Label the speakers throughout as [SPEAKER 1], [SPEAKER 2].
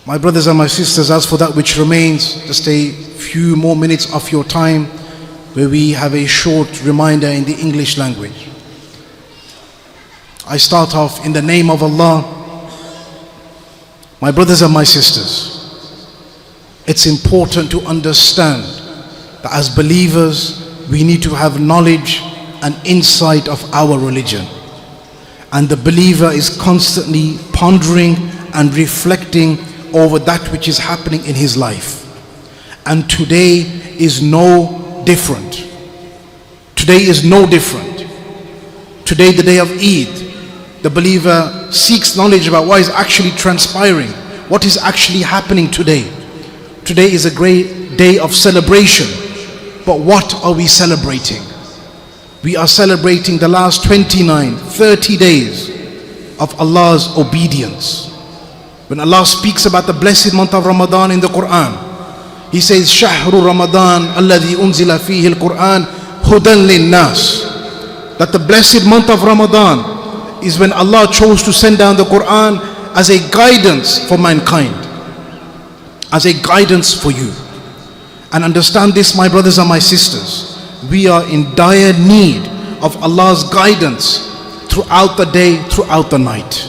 [SPEAKER 1] My brothers and my sisters, as for that which remains, just a few more minutes of your time where we have a short reminder in the English language. I start off in the name of Allah. My brothers and my sisters, it's important to understand that as believers, we need to have knowledge and insight of our religion. And the believer is constantly pondering and reflecting over that which is happening in his life. And today is no different. Today is no different. Today, the day of Eid, the believer seeks knowledge about what is actually transpiring, what is actually happening today. Today is a great day of celebration, but what are we celebrating? We are celebrating the last 29, 30 days of Allah's obedience. When Allah speaks about the blessed month of Ramadan in the Qur'an, He says, شَهْرُ رَمَضَانَ الَّذِي أُنزِلَ فِيهِ الْقُرْآنِ هُدًى لِلنَّاسِ. That the blessed month of Ramadan is when Allah chose to send down the Qur'an as a guidance for mankind, as a guidance for you. And understand this, my brothers and my sisters, we are in dire need of Allah's guidance throughout the day, throughout the night.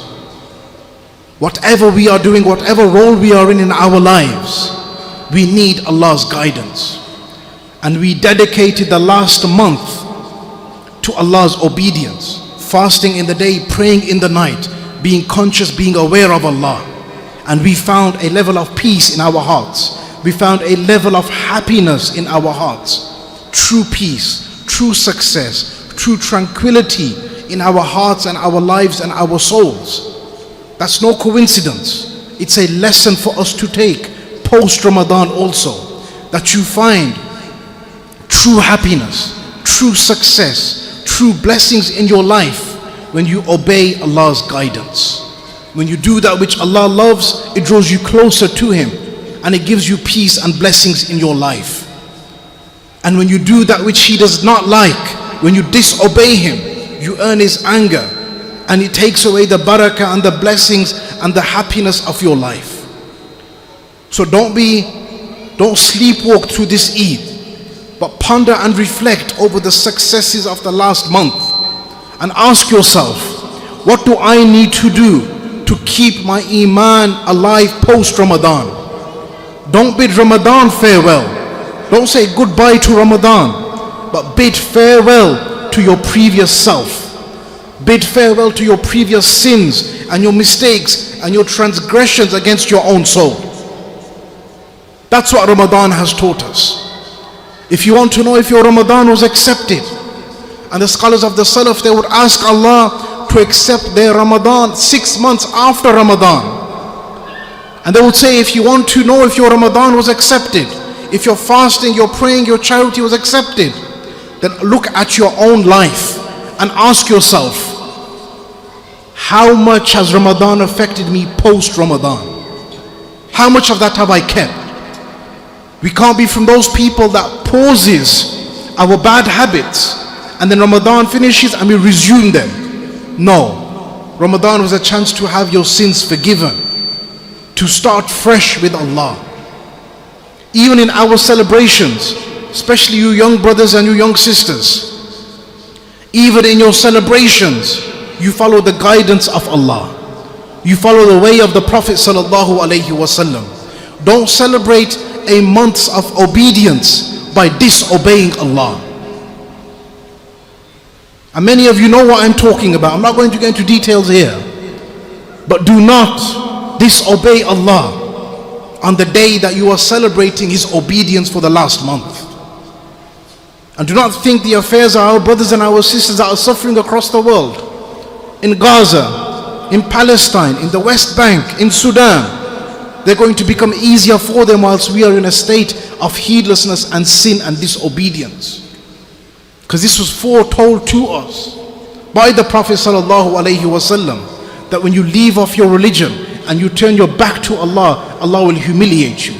[SPEAKER 1] Whatever we are doing, whatever role we are in our lives, we need Allah's guidance. And we dedicated the last month to Allah's obedience, fasting in the day, praying in the night, being conscious, being aware of Allah. And we found a level of peace in our hearts. We found a level of happiness in our hearts. True peace, true success, true tranquility in our hearts and our lives and our souls. That's no coincidence. It's a lesson for us to take post-Ramadan also, that you find true happiness, true success, true blessings in your life when you obey Allah's guidance. When you do that which Allah loves, it draws you closer to Him and it gives you peace and blessings in your life. And when you do that which He does not like, when you disobey Him, you earn His anger, and it takes away the barakah and the blessings and the happiness of your life. So don't sleepwalk through this Eid, but ponder and reflect over the successes of the last month and ask yourself, what do I need to do to keep my iman alive post-Ramadan? Don't bid Ramadan farewell. Don't say goodbye to Ramadan, but bid farewell to your previous self. Bid farewell to your previous sins and your mistakes and your transgressions against your own soul. That's what Ramadan has taught us. If you want to know if your Ramadan was accepted, and the scholars of the Salaf, they would ask Allah to accept their Ramadan 6 months after Ramadan. And they would say, if you want to know if your Ramadan was accepted, if your fasting, your praying, your charity was accepted, then look at your own life and ask yourself, how much has Ramadan affected me post-Ramadan? How much of that have I kept? We can't be from those people that pauses our bad habits and then Ramadan finishes and we resume them. No. Ramadan was a chance to have your sins forgiven, to start fresh with Allah. Even in our celebrations, especially you young brothers and you young sisters, even in your celebrations, you follow the guidance of Allah. You follow the way of the Prophet sallallahu alaihi wasallam. Don't celebrate a month of obedience by disobeying Allah. And many of you know what I'm talking about. I'm not going to get into details here. But do not disobey Allah on the day that you are celebrating His obedience for the last month. And do not think the affairs of our brothers and our sisters that are suffering across the world, in Gaza, in Palestine, in the West Bank, in Sudan, they're going to become easier for them whilst we are in a state of heedlessness and sin and disobedience. Because this was foretold to us by the Prophet sallallahu alaihi wasallam, that when you leave off your religion and you turn your back to Allah, Allah will humiliate you.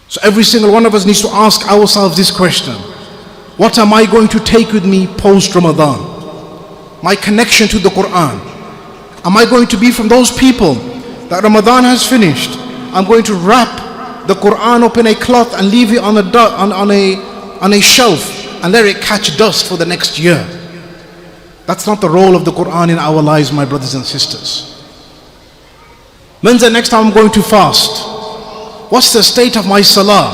[SPEAKER 1] So every single one of us needs to ask ourselves this question: what am I going to take with me post-Ramadan? My connection to the Qur'an. Am I going to be from those people that Ramadan has finished, I'm going to wrap the Qur'an up in a cloth and leave it on a shelf and let it catch dust for the next year? That's not the role of the Qur'an in our lives, my brothers and sisters. When's the next time I'm going to fast? What's the state of my salah?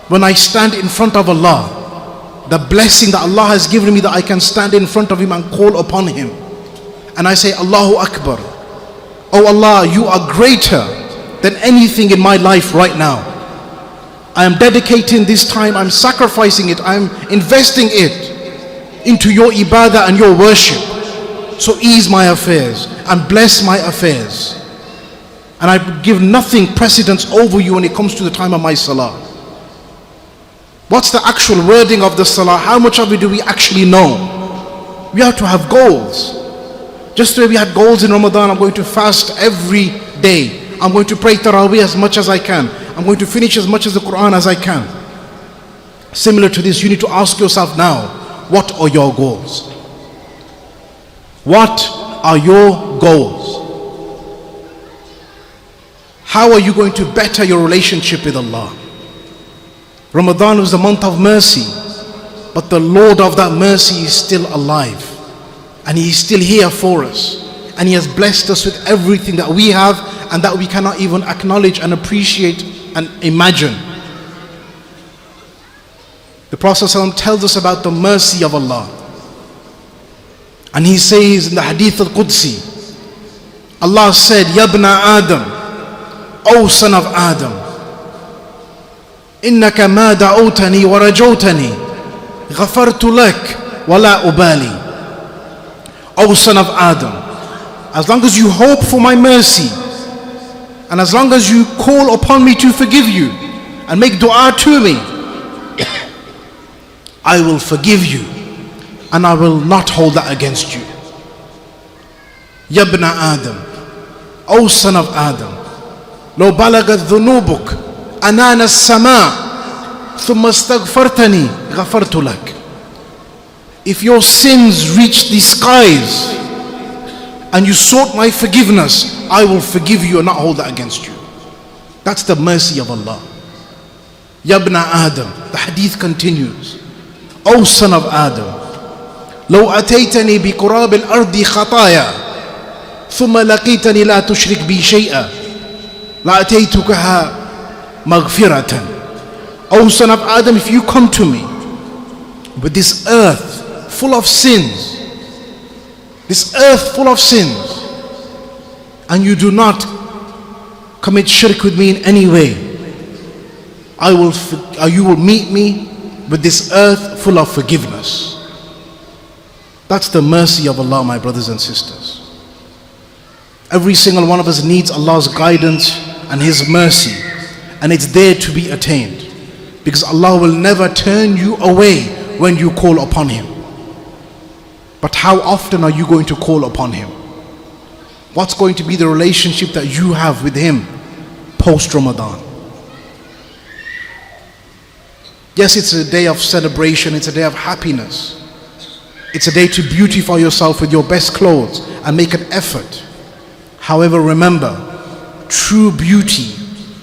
[SPEAKER 1] When I stand in front of Allah, the blessing that Allah has given me, that I can stand in front of Him and call upon Him, and I say, Allahu Akbar, oh Allah, you are greater than anything in my life right now. I am dedicating this time, I'm sacrificing it, I'm investing it into your ibadah and your worship. So ease my affairs and bless my affairs. And I give nothing precedence over you when it comes to the time of my salah. What's the actual wording of the salah? How much of it do we actually know? We have to have goals. Just the way we had goals in Ramadan, I'm going to fast every day. I'm going to pray Taraweeh as much as I can. I'm going to finish as much of the Qur'an as I can. Similar to this, you need to ask yourself now, what are your goals? What are your goals? How are you going to better your relationship with Allah? Ramadan was a month of mercy, but the Lord of that mercy is still alive, and He is still here for us, and He has blessed us with everything that we have and that we cannot even acknowledge and appreciate and imagine. The Prophet ﷺ tells us about the mercy of Allah, and he says in the Hadith al-Qudsi, Allah said, Yabna Adam, O son of Adam, innaka ma da'utani wa rajawtani ghafartu lak wa la ubali. O son of Adam, as long as you hope for my mercy, and as long as you call upon me to forgive you and make dua to me, I will forgive you and I will not hold that against you. Yabna Adam, O son of Adam, لو بلغت ذنوبك أنان السماء ثم استغفرتني غفرت لك. If your sins reach the skies and you sought my forgiveness, I will forgive you and not hold that against you. That's the mercy of Allah. Yabna Adam, the hadith continues, O son of Adam, لو أتيتني بقراب الأرض خطايا ثم لقيتني لا تشرك بي شيئا لأتيتكها مغفرة. O son of Adam, if you come to me with this earth full of sins, and you do not commit shirk with me in any way, you will meet me with this earth full of forgiveness. That's the mercy of Allah, my brothers and sisters. Every single one of us needs Allah's guidance and His mercy, and it's there to be attained, because Allah will never turn you away when you call upon Him. But how often are you going to call upon Him? What's going to be the relationship that you have with Him post-Ramadan? Yes, it's a day of celebration, it's a day of happiness. It's a day to beautify yourself with your best clothes and make an effort. However, remember, true beauty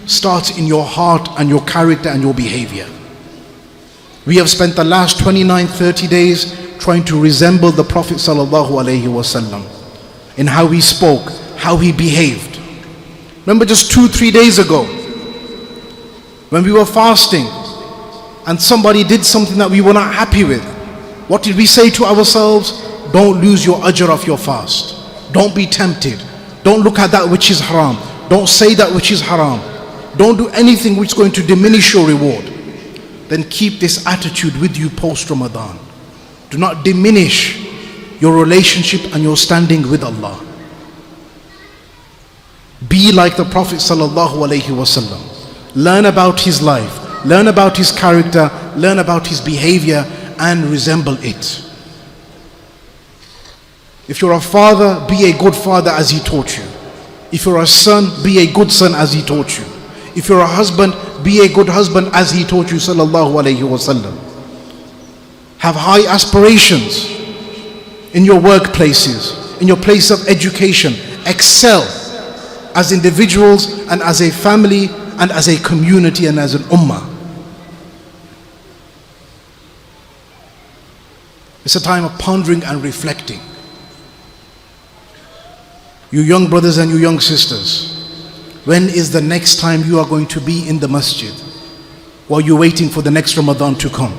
[SPEAKER 1] starts in your heart and your character and your behavior. We have spent the last 29-30 days trying to resemble the Prophet ﷺ in how he spoke, how he behaved. Remember just 2-3 days ago when we were fasting and somebody did something that we were not happy with. What did we say to ourselves? Don't lose your ajr of your fast. Don't be tempted. Don't look at that which is haram. Don't say that which is haram. Don't do anything which is going to diminish your reward. Then keep this attitude with you post-Ramadan. Do not diminish your relationship and your standing with Allah. Be like the Prophet ﷺ. Learn about his life, learn about his character, learn about his behavior, and resemble it. If you're a father, be a good father as he taught you. If you're a son, be a good son as he taught you. If you're a husband, be a good husband as he taught you sallallahu alayhi wasallam. Have high aspirations in your workplaces, in your place of education. Excel as individuals and as a family and as a community and as an ummah. It's a time of pondering and reflecting. You young brothers and you young sisters, when is the next time you are going to be in the masjid while you're waiting for the next Ramadan to come?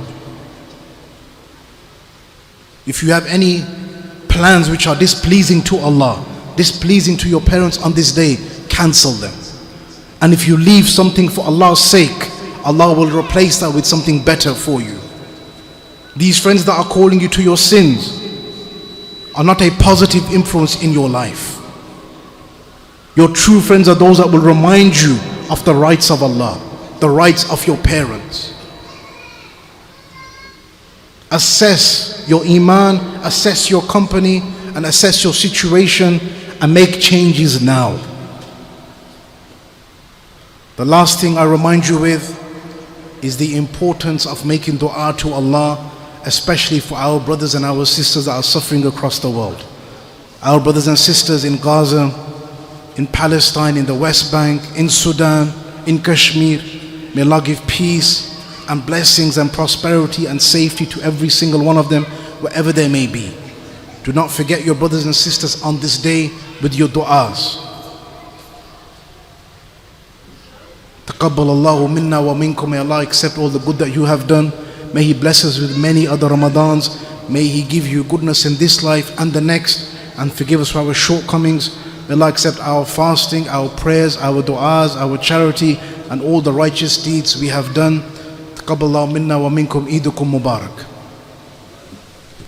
[SPEAKER 1] If you have any plans which are displeasing to Allah, displeasing to your parents on this day, cancel them. And if you leave something for Allah's sake, Allah will replace that with something better for you. These friends that are calling you to your sins are not a positive influence in your life. Your true friends are those that will remind you of the rights of Allah, the rights of your parents. Assess your iman, assess your company, and assess your situation, and make changes now. The last thing I remind you with is the importance of making dua to Allah, especially for our brothers and our sisters that are suffering across the world. Our brothers and sisters in Gaza, in Palestine, in the West Bank, in Sudan, in Kashmir. May Allah give peace and blessings and prosperity and safety to every single one of them, wherever they may be. Do not forget your brothers and sisters on this day with your du'as. Taqabbal Allahu minna wa minkum. May Allah accept all the good that you have done. May He bless us with many other Ramadans. May He give you goodness in this life and the next, and forgive us for our shortcomings. May Allah accept our fasting, our prayers, our du'as, our charity, and all the righteous deeds we have done. Taqabbal Allahu minna wa minkum. Eidukum Mubarak.